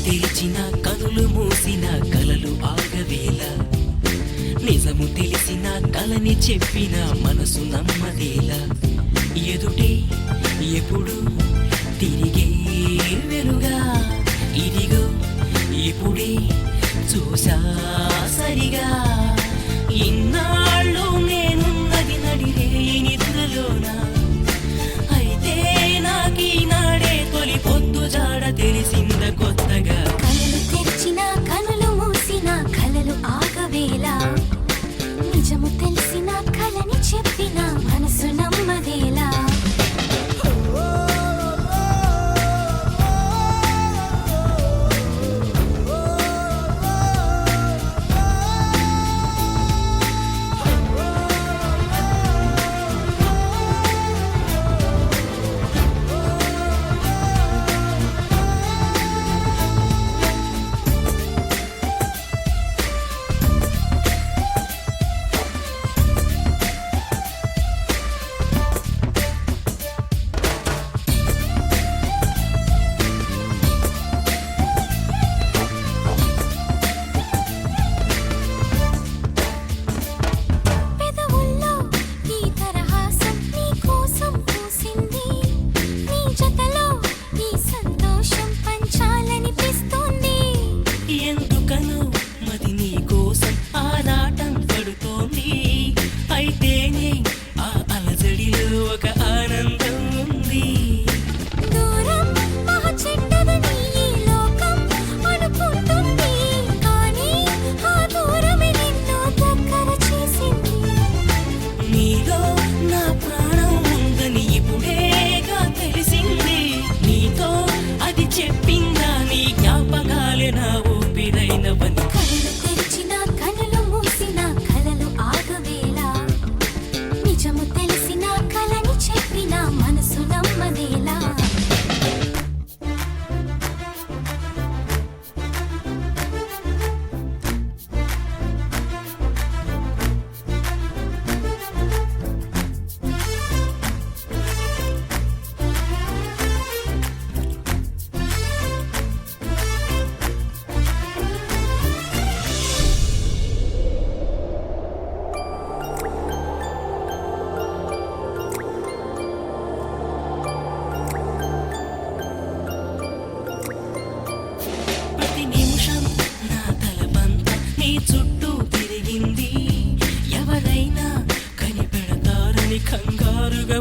తెరిచిన కనులు మూసిన కలలు ఆగవేళ నిజము తెలిసిన కలని చెప్పిన మనసు నమ్మదేలా ఎదుటే ఎప్పుడు తిరిగే వెలుగా ఇదిగో ఇప్పుడే చూసా సరిగా ఇన్నాళ్ళు నేనున్నది నడిరే నిద్రలోనా అయితే నాకీనాడే తొలి పొద్దు జాడ తెలిసింద కొత్తగా కలలు తెరిచిన కనులు మూసిన కలలు ఆగవేలా నిజము తెలిసిన కలని చెప్పిన మనసు నమ్మదేలా చుట్టూ తిరిగింది ఎవరైనా కనిపెడతారని కంగారుగా